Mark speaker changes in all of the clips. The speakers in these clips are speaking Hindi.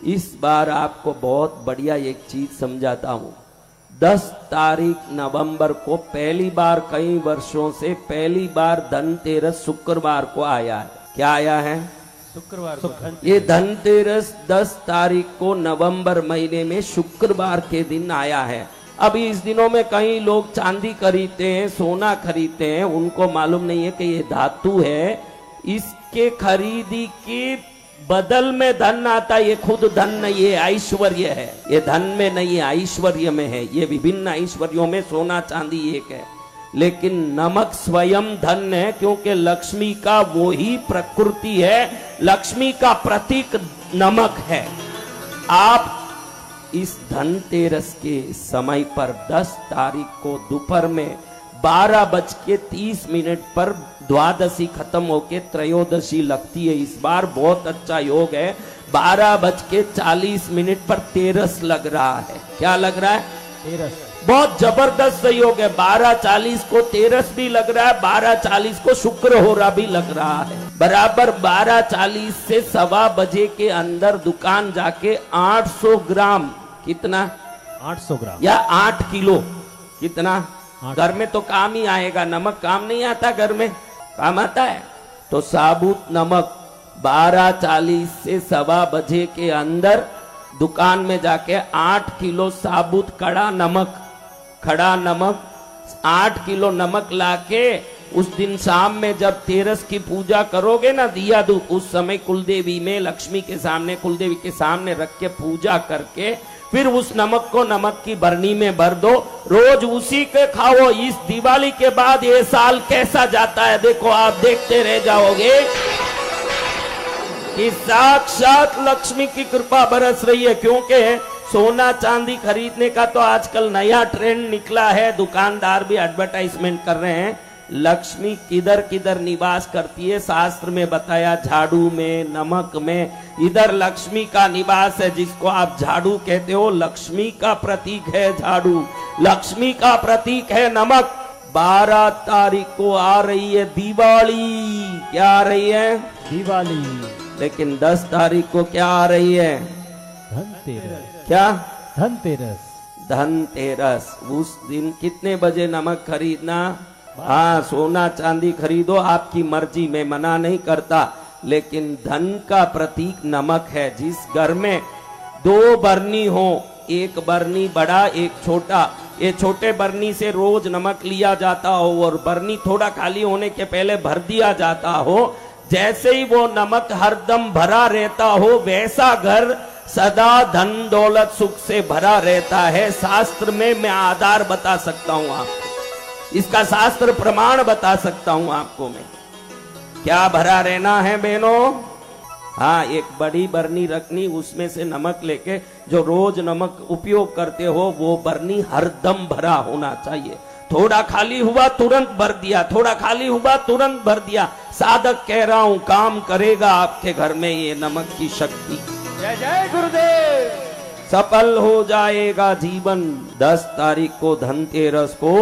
Speaker 1: इस बार आपको बहुत बढ़िया एक चीज समझाता हूं। 10 तारीख नवंबर को पहली बार, कई वर्षों से पहली बार धनतेरस शुक्रवार को आया है। क्या आया है?
Speaker 2: शुक्रवार को।
Speaker 1: ये धनतेरस 10 तारीख को नवंबर महीने में शुक्रवार के दिन आया है। अभी इस दिनों में कई लोग चांदी खरीदते हैं, सोना खरीदते हैं, उनको मालूम नहीं है कि ये धातु है, इसके खरीदी के बदल में धन आता। ये खुद धन नहीं, ये ऐश्वर्य है। ये धन में नहीं है, ऐश्वर्य में है। ये विभिन्न ऐश्वर्यों में सोना चांदी एक है, लेकिन नमक स्वयं धन है, क्योंकि लक्ष्मी का वो ही प्रकृति है, लक्ष्मी का प्रतीक नमक है। आप इस धनतेरस के समय पर 10 तारीख को दोपहर में 12:30 पर द्वादशी खत्म होके त्रयोदशी लगती है। इस बार बहुत अच्छा योग है। 12:40 पर तेरस लग रहा है। क्या लग रहा है?
Speaker 2: तेरस।
Speaker 1: बहुत जबरदस्त योग है। 12:40 को तेरस भी लग रहा है, 12:40 को शुक्र होरा भी लग रहा है। बराबर 12:40 से 1:15 बजे के अंदर दुकान जाके 800 ग्राम, कितना?
Speaker 2: 800 ग्राम
Speaker 1: या 8 किलो, कितना? घर में तो काम ही आएगा, नमक काम नहीं आता, घर में काम आता है। तो साबुत नमक 12:40 से 1:15 बजे के अंदर दुकान में जाके 8 किलो साबुत खड़ा नमक 8 किलो नमक लाके उस दिन शाम में जब तेरस की पूजा करोगे ना, दिया दूध, उस समय कुलदेवी में, लक्ष्मी के सामने, कुलदेवी के सामने रख के पूजा करके फिर उस नमक को नमक की बरनी में भर दो। रोज उसी के खाओ। इस दिवाली के बाद ये साल कैसा जाता है देखो, आप देखते रह जाओगे कि साक्षात लक्ष्मी की कृपा बरस रही है। क्योंकि सोना चांदी खरीदने का तो आजकल नया ट्रेंड निकला है, दुकानदार भी एडवर्टाइजमेंट कर रहे हैं। लक्ष्मी किधर किधर निवास करती है, शास्त्र में बताया, झाड़ू में, नमक में। इधर लक्ष्मी का निवास है, जिसको आप झाड़ू कहते हो, लक्ष्मी का प्रतीक है झाड़ू, लक्ष्मी का प्रतीक है नमक। 12 तारीख को आ रही है दिवाली। क्या आ रही है?
Speaker 2: दिवाली।
Speaker 1: लेकिन 10 तारीख को क्या आ रही है?
Speaker 2: धनतेरस।
Speaker 1: क्या?
Speaker 2: धनतेरस।
Speaker 1: धनतेरस। उस दिन कितने बजे नमक खरीदना? हाँ, सोना चांदी खरीदो, आपकी मर्जी, में मना नहीं करता, लेकिन धन का प्रतीक नमक है। जिस घर में 2 बरनी हो, एक बरनी बड़ा एक छोटा, ये छोटे बरनी से रोज नमक लिया जाता हो और बरनी थोड़ा खाली होने के पहले भर दिया जाता हो, जैसे ही वो नमक हरदम भरा रहता हो, वैसा घर सदा धन दौलत सुख से भरा रहता है। शास्त्र में मैं आधार बता सकता हूं आपको, इसका शास्त्र प्रमाण बता सकता हूं आपको मैं। क्या भरा रहना है बहनों? हाँ, एक बड़ी बरनी रखनी, उसमें से नमक लेके जो रोज नमक उपयोग करते हो, वो बरनी हरदम भरा होना चाहिए। थोड़ा खाली हुआ तुरंत भर दिया, थोड़ा खाली हुआ तुरंत भर दिया। साधक कह रहा हूं, काम करेगा आपके घर में ये नमक की शक्ति।
Speaker 2: जय जय गुरुदेव।
Speaker 1: सफल हो जाएगा जीवन। 10 तारीख को धनतेरस को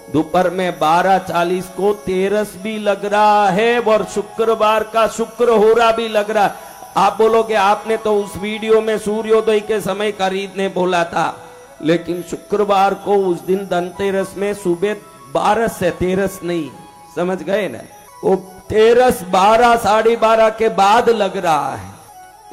Speaker 1: दोपहर में 12:40 को तेरस भी लग रहा है और शुक्रवार का शुक्र होरा भी लग रहा है। आप बोलोगे आपने तो उस वीडियो में सूर्योदय के समय खरीदने बोला था, लेकिन शुक्रवार को उस दिन धनतेरस में सुबह 12 से तेरस नहीं, समझ गए ना? वो तेरस 12, 12:30 के बाद लग रहा है,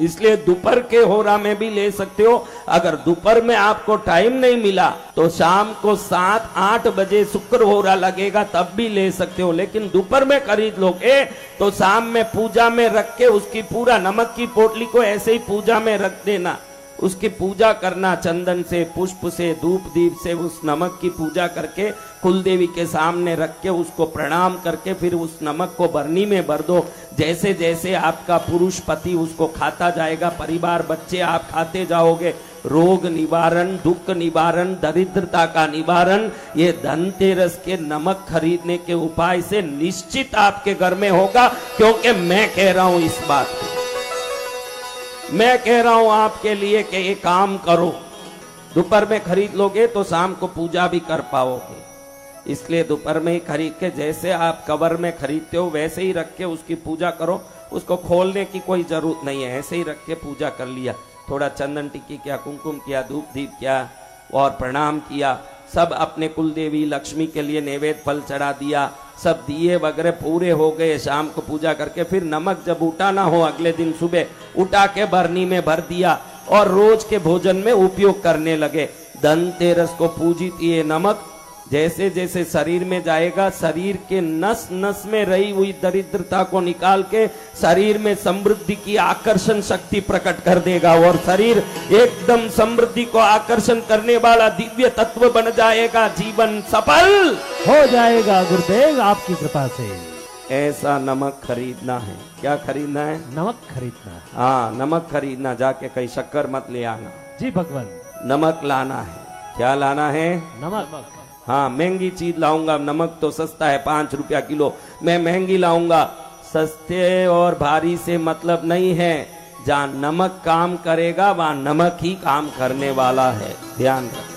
Speaker 1: इसलिए दोपहर के होरा में भी ले सकते हो। अगर दोपहर में आपको टाइम नहीं मिला तो शाम को 7-8 बजे शुक्र होरा लगेगा, तब भी ले सकते हो। लेकिन दोपहर में खरीद लोगे तो शाम में पूजा में रख के उसकी पूरा नमक की पोटली को ऐसे ही पूजा में रख देना, उसकी पूजा करना, चंदन से, पुष्प से, धूप दीप से उस नमक की पूजा करके कुलदेवी के सामने रख के उसको प्रणाम करके फिर उस नमक को बरनी में भर दो। जैसे जैसे आपका पुरुष पति उसको खाता जाएगा, परिवार बच्चे आप खाते जाओगे, रोग निवारण, दुख निवारण, दरिद्रता का निवारण ये धनतेरस के नमक खरीदने के उपाय से निश्चित आपके घर में होगा। क्योंकि मैं कह रहा हूं इस बात को, मैं कह रहा हूं आपके लिए कि ये काम करो। दोपहर में खरीद लोगे तो शाम को पूजा भी कर पाओगे, इसलिए दोपहर में ही खरीद के, जैसे आप कवर में खरीदते हो वैसे ही रख के उसकी पूजा करो। उसको खोलने की कोई जरूरत नहीं है, ऐसे ही रख के पूजा कर लिया। थोड़ा चंदन टिक्की किया, कुमकुम किया, धूप दीप किया और प्रणाम किया। सब अपने कुल देवी लक्ष्मी के लिए नैवेद्य फल चढ़ा दिया। सब दिए वगैरह पूरे हो गए। शाम को पूजा करके फिर नमक जब उठाना हो अगले दिन सुबह उठा के बरनी में भर दिया और रोज के भोजन में उपयोग करने लगे। धनतेरस को पूजित ये नमक जैसे जैसे शरीर में जाएगा, शरीर के नस नस में रही हुई दरिद्रता को निकाल के शरीर में समृद्धि की आकर्षण शक्ति प्रकट कर देगा और शरीर एकदम समृद्धि को आकर्षण करने वाला दिव्य तत्व बन जाएगा। जीवन सफल
Speaker 2: हो जाएगा गुरुदेव आपकी कृपा से।
Speaker 1: ऐसा नमक खरीदना है। क्या खरीदना है?
Speaker 2: नमक खरीदना है।
Speaker 1: हाँ, नमक खरीदना। जाके कहीं शक्कर मत ले आना
Speaker 2: जी भगवान।
Speaker 1: नमक लाना है। क्या लाना है?
Speaker 2: नमक।
Speaker 1: हाँ, महंगी चीज लाऊंगा। नमक तो सस्ता है, 5 रुपया किलो। मैं महंगी लाऊंगा। सस्ते और भारी से मतलब नहीं है। जहाँ नमक काम करेगा वहाँ नमक ही काम करने वाला है। ध्यान रख।